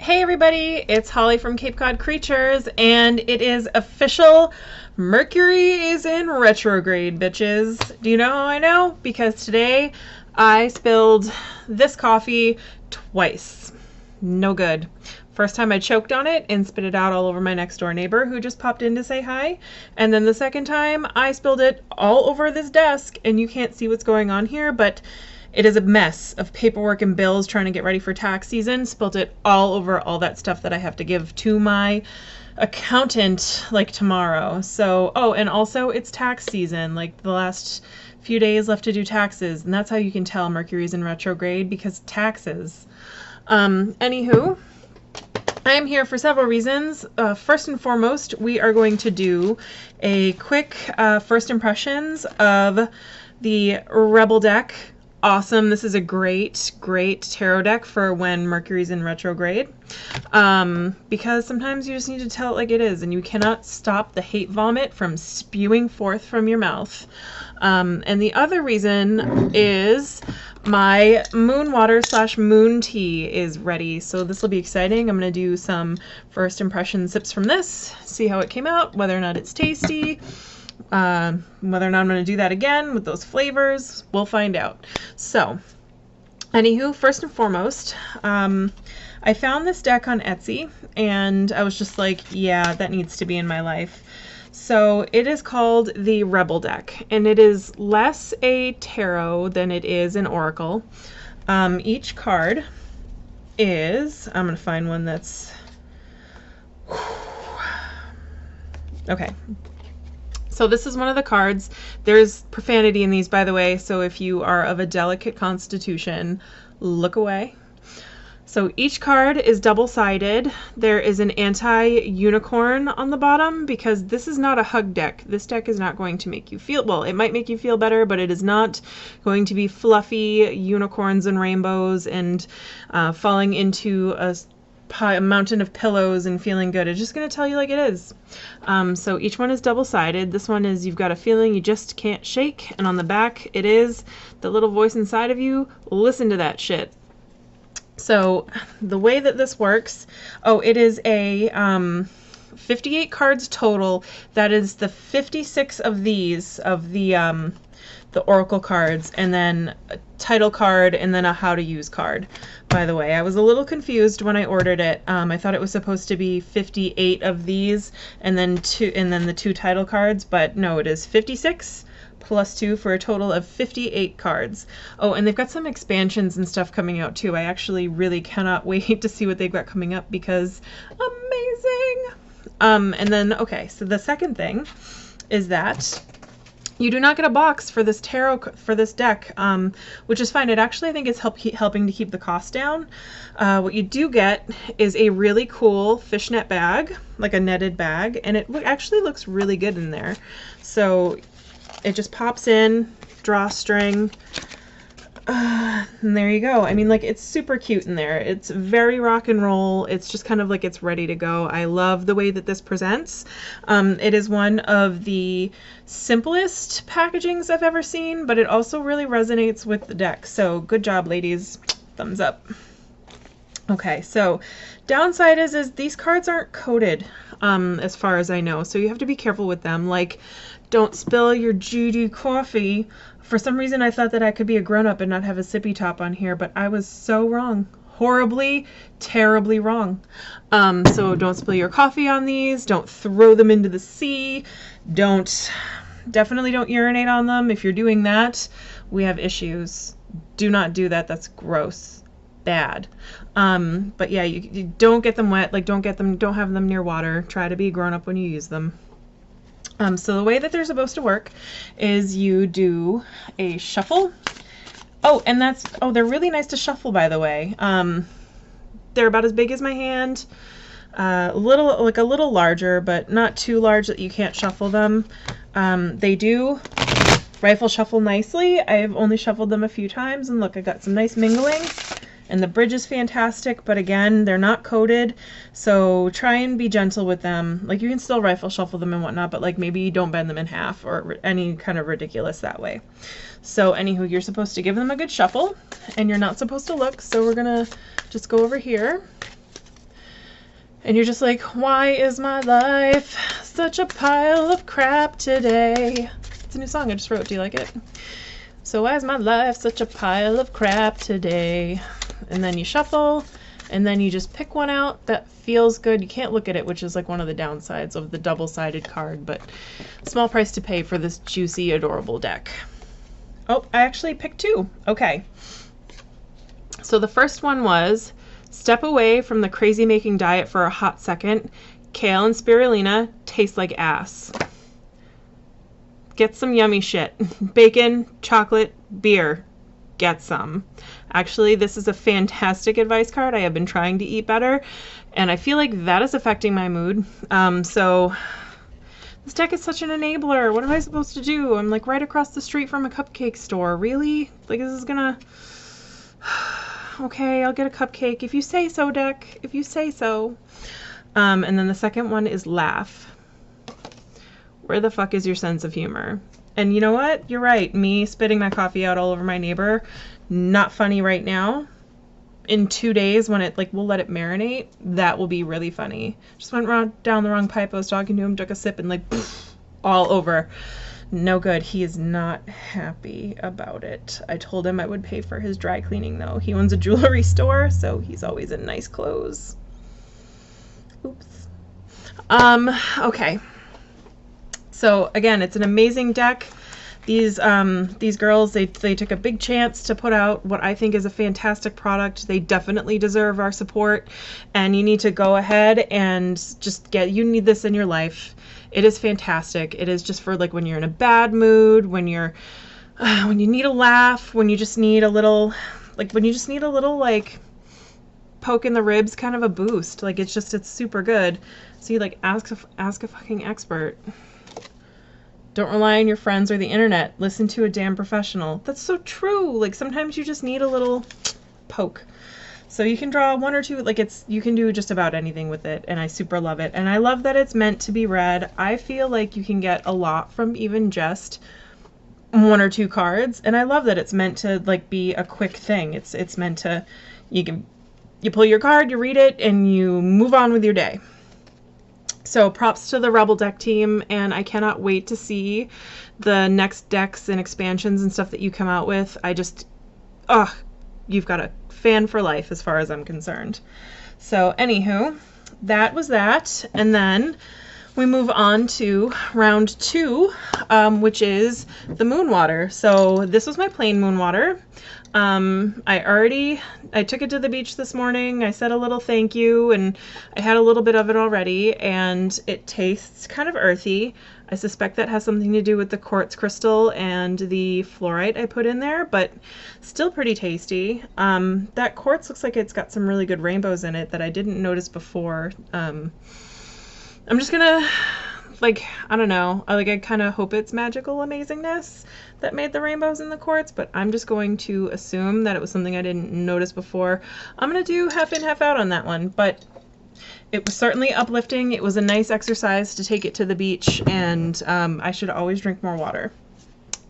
Hey everybody, it's Holly from Cape Cod Creatures, and it is official. Mercury is in retrograde, bitches. Do you know how I know? Because today I spilled this coffee twice. No good. First time I choked on it and spit it out all over my next door neighbor who just popped in to say hi. And then the second time I spilled it all over this desk, and you can't see what's going on here, but it is a mess of paperwork and bills trying to get ready for tax season. Spilled it all over all that stuff that I have to give to my accountant like tomorrow. So, oh, and also it's tax season, like the last few days left to do taxes. And that's how you can tell Mercury's in retrograde, because taxes. Anywho, I am here for several reasons. First and foremost, we are going to do a quick first impressions of the Rebel deck. Awesome. This is a great tarot deck for when Mercury's in retrograde, because sometimes you just need to tell it like it is, and you cannot stop the hate vomit from spewing forth from your mouth. And the other reason is my Moonwater / moon tea is ready, so this will be exciting. I'm going to do some first impression sips from this, see how it came out, whether or not it's tasty. Whether or not I'm going to do that again with those flavors, we'll find out. So, anywho, first and foremost, I found this deck on Etsy, and I was just like, yeah, that needs to be in my life. So it is called the Rebel deck, and it is less a tarot than it is an oracle. Each card is, I'm going to find one that's, okay. So this is one of the cards. There's profanity in these, by the way, so if you are of a delicate constitution, look away. So each card is double-sided. There is an anti-unicorn on the bottom, because this is not a hug deck. This deck is not going to make you feel, well, it might make you feel better, but it is not going to be fluffy unicorns and rainbows and falling into a mountain of pillows and feeling good. It's just going to tell you like it is. So each one is double-sided. This one is, you've got a feeling you just can't shake, and on the back it is the little voice inside of you, listen to that shit. So the way that this works, oh, it is a 58 cards total. That is the 56 of these, of the oracle cards, and then a title card, and then a how to use card. By the way, I was a little confused when I ordered it. I thought it was supposed to be 58 of these and then the two title cards, but no, it is 56 plus 2 for a total of 58 cards. Oh, and they've got some expansions and stuff coming out too. I actually really cannot wait to see what they've got coming up, because amazing. And then, okay, so the second thing is that you do not get a box for this tarot, for this deck, which is fine. It actually, I think, is helping to keep the cost down. What you do get is a really cool fishnet bag, like a netted bag, and it actually looks really good in there. So it just pops in, drawstring, and there you go. I mean, like, it's super cute in there. It's very rock and roll. It's just kind of like it's ready to go. I love the way that this presents. It is one of the simplest packagings I've ever seen, but it also really resonates with the deck. So good job, ladies. Thumbs up. Okay, so downside is these cards aren't coated, as far as I know, so you have to be careful with them. Like, don't spill your GD coffee. For some reason, I thought that I could be a grown-up and not have a sippy top on here, but I was so wrong. Horribly, terribly wrong. So don't spill your coffee on these. Don't throw them into the sea. Definitely don't urinate on them. If you're doing that, we have issues. Do not do that. That's gross. Bad. But yeah, you don't get them wet. Like, don't have them near water. Try to be grown up when you use them. So the way that they're supposed to work is you do a shuffle. Oh, and they're really nice to shuffle, by the way. They're about as big as my hand, a little larger, but not too large that you can't shuffle them. They do rifle shuffle nicely. I've only shuffled them a few times, and look, I got some nice mingling. And the bridge is fantastic, but again, they're not coated, so try and be gentle with them. Like, you can still rifle shuffle them and whatnot, but like, maybe don't bend them in half or any kind of ridiculous that way. So anywho, you're supposed to give them a good shuffle, and you're not supposed to look, so we're gonna just go over here And you're just like, why is my life such a pile of crap today? It's a new song I just wrote. Do you like it? So why is my life such a pile of crap today? And then you shuffle, and then you just pick one out that feels good. You can't look at it, which is like one of the downsides of the double-sided card, but small price to pay for this juicy, adorable deck. Oh, I actually picked two. Okay. So the first one was Step Away from the Crazy-Making Diet for a Hot Second. Kale and spirulina taste like ass. Get some yummy shit. Bacon, chocolate, beer. Get some. Actually, this is a fantastic advice card. I have been trying to eat better, and I feel like that is affecting my mood. So this deck is such an enabler. What am I supposed to do? I'm like right across the street from a cupcake store. Really? Like, this is gonna... Okay, I'll get a cupcake. If you say so, deck. If you say so. And then the second one is Laugh. Where the fuck is your sense of humor? And you know what? You're right. Me spitting my coffee out all over my neighbor, not funny right now. In 2 days, when it, like, we'll let it marinate, that will be really funny. Just went down the wrong pipe. I was talking to him, took a sip, and like, poof, all over. No good. He is not happy about it. I told him I would pay for his dry cleaning, though. He owns a jewelry store, so he's always in nice clothes. Oops. Okay. So again, it's an amazing deck. These girls, they took a big chance to put out what I think is a fantastic product. They definitely deserve our support, and you need to go ahead and just you need this in your life. It is fantastic. It is just for like when you're in a bad mood, when you need a laugh, when you just need a little, like poke in the ribs, kind of a boost. Like, it's super good. So you like ask a fucking expert. Don't rely on your friends or the internet. Listen to a damn professional. That's so true. Like, sometimes you just need a little poke. So you can draw one or two, like, you can do just about anything with it, and I super love it. And I love that it's meant to be read. I feel like you can get a lot from even just one or two cards, and I love that it's meant to like be a quick thing. It's meant to, you pull your card, you read it, and you move on with your day. So props to the Rebel deck team, and I cannot wait to see the next decks and expansions and stuff that you come out with. You've got a fan for life as far as I'm concerned. So anywho, that was that. And then we move on to round 2, which is the Moonwater. So this was my plain Moonwater. I took it to the beach this morning. I said a little thank you, and I had a little bit of it already, and it tastes kind of earthy. I suspect that has something to do with the quartz crystal and the fluorite I put in there, but still pretty tasty. That quartz looks like it's got some really good rainbows in it that I didn't notice before. I'm just gonna, I don't know, I kind of hope it's magical amazingness that made the rainbows in the quartz, but I'm just going to assume that it was something I didn't notice before. I'm gonna do half in, half out on that one, but it was certainly uplifting. It was a nice exercise to take it to the beach, and I should always drink more water.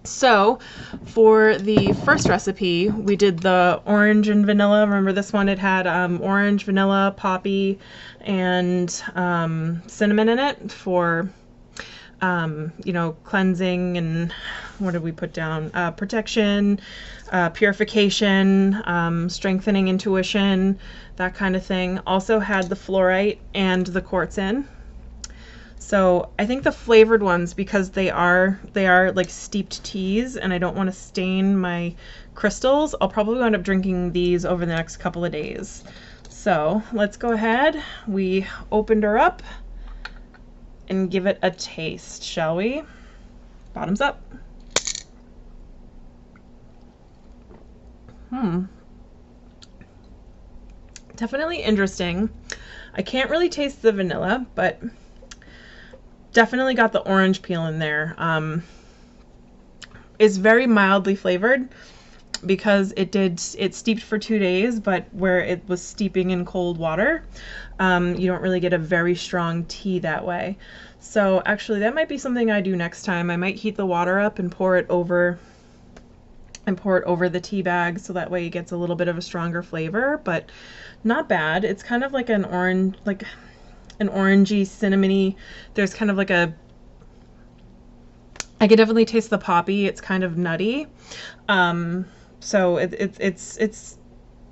So for the first recipe, we did the orange and vanilla. Remember this one? It had orange, vanilla, poppy, and cinnamon in it for, cleansing, and what did we put down? Protection, purification, strengthening intuition, that kind of thing. Also had the fluorite and the quartz in. So I think the flavored ones, because they are like steeped teas, and I don't want to stain my crystals, I'll probably wind up drinking these over the next couple of days. So let's go ahead. We opened her up and give it a taste, shall we? Bottoms up. Definitely interesting. I can't really taste the vanilla, but definitely got the orange peel in there. It's very mildly flavored because it steeped for 2 days, but where it was steeping in cold water, you don't really get a very strong tea that way. So actually that might be something I do next time. I might heat the water up and pour it over the tea bag, so that way it gets a little bit of a stronger flavor, but not bad. It's kind of like an orange, like an orangey, cinnamony. There's kind of like a, I can definitely taste the poppy. It's kind of nutty. So it's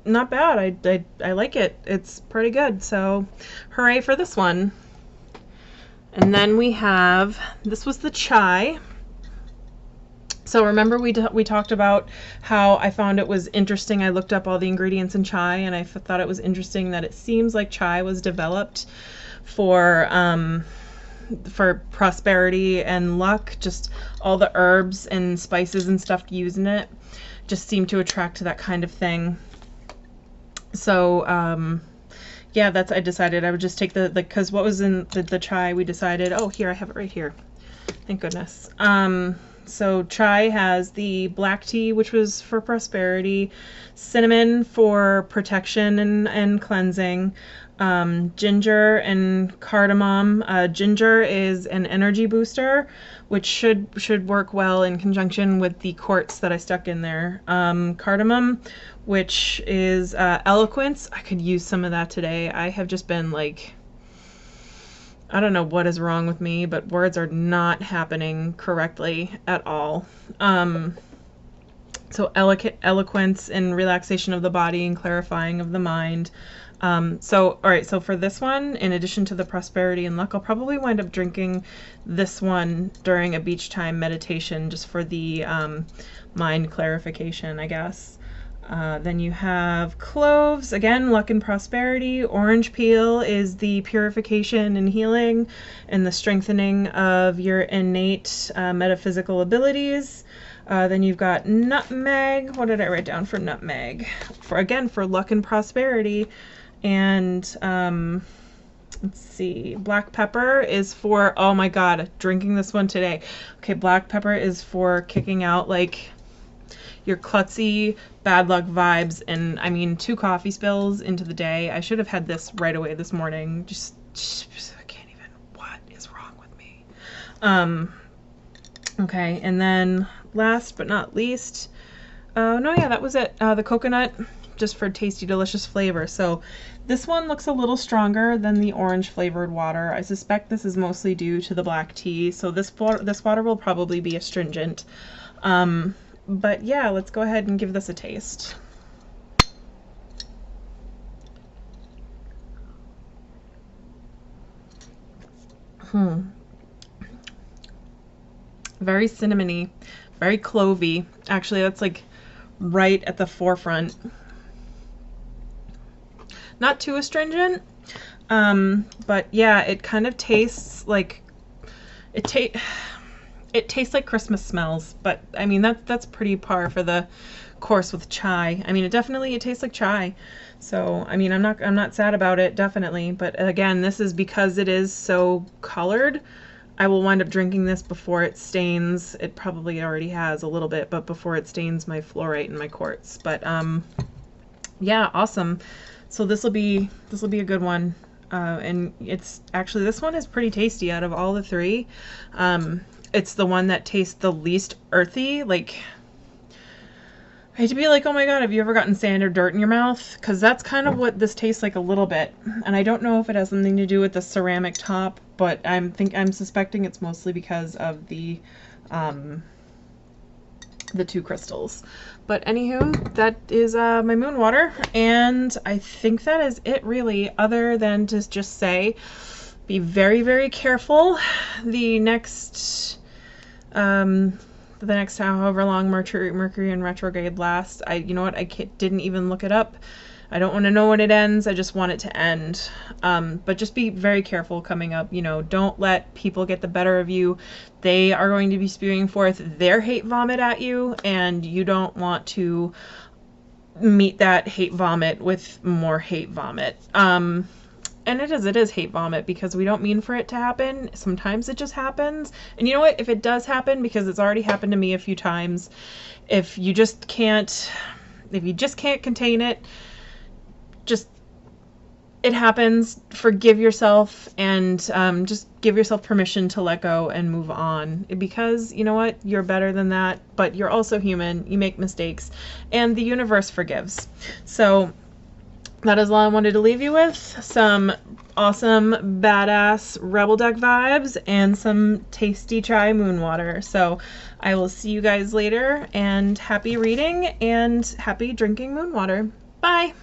not bad. I like it. It's pretty good. So hooray for this one. And then we have, this was the chai. So remember we talked about how I found it was interesting. I looked up all the ingredients in chai, and I thought it was interesting that it seems like chai was developed for prosperity and luck. Just all the herbs and spices and stuff used in it just seem to attract to that kind of thing. So yeah, I decided I would just take because what was in the chai, we decided, oh, here, I have it right here. Thank goodness. So chai has the black tea, which was for prosperity, cinnamon for protection and cleansing, ginger and cardamom. Ginger is an energy booster, which should work well in conjunction with the quartz that I stuck in there. Cardamom, which is eloquence. I could use some of that today. I have just been like, I don't know what is wrong with me, but words are not happening correctly at all. So eloquence and relaxation of the body and clarifying of the mind. All right, so for this one, in addition to the prosperity and luck, I'll probably wind up drinking this one during a beach time meditation, just for the mind clarification, I guess. Then you have cloves, again, luck and prosperity. Orange peel is the purification and healing and the strengthening of your innate metaphysical abilities. Then you've got nutmeg. What did I write down for nutmeg? For luck and prosperity. And let's see, black pepper is for, oh my God, drinking this one today. Okay, black pepper is for kicking out like your klutzy bad luck vibes. And I mean, 2 coffee spills into the day. I should have had this right away this morning. Just I can't even, what is wrong with me? Okay, and then last but not least, no, yeah, that was it. The coconut, just for tasty, delicious flavor. So this one looks a little stronger than the orange flavored water. I suspect this is mostly due to the black tea. So this water will probably be astringent. But yeah, let's go ahead and give this a taste. Very cinnamony, very clovey. Actually, that's like right at the forefront. Not too astringent, but yeah, it kind of tastes like it tastes like Christmas smells. But I mean, that's pretty par for the course with chai. I mean, it tastes like chai. So I mean, I'm not sad about it, definitely. But again, this is because it is so colored. I will wind up drinking this before it stains. It probably already has a little bit, but before it stains my fluorite and my quartz. But yeah, awesome. So this will be a good one. And it's actually, this one is pretty tasty out of all the 3. It's the one that tastes the least earthy. Like, I hate to be like, oh my God, have you ever gotten sand or dirt in your mouth? Because that's kind of what this tastes like a little bit. And I don't know if it has something to do with the ceramic top, but I'm suspecting it's mostly because of the 2 crystals. But anywho, that is my Moonwater, and I think that is it really, other than to just say, be very, very careful the next however long Mercury in retrograde lasts. You know what, I didn't even look it up. I don't want to know when it ends. I just want it to end. But just be very careful coming up. You know, don't let people get the better of you. They are going to be spewing forth their hate vomit at you, and you don't want to meet that hate vomit with more hate vomit. And it is hate vomit because we don't mean for it to happen. Sometimes it just happens. And you know what? If it does happen, because it's already happened to me a few times, if you just can't contain it, it happens, forgive yourself, and just give yourself permission to let go and move on, because you know what, you're better than that, but you're also human, you make mistakes, and the universe forgives. So that is all I wanted to leave you with, some awesome, badass Rebel Deck vibes and some tasty chai Moonwater. So I will see you guys later, and happy reading and happy drinking Moonwater. Bye!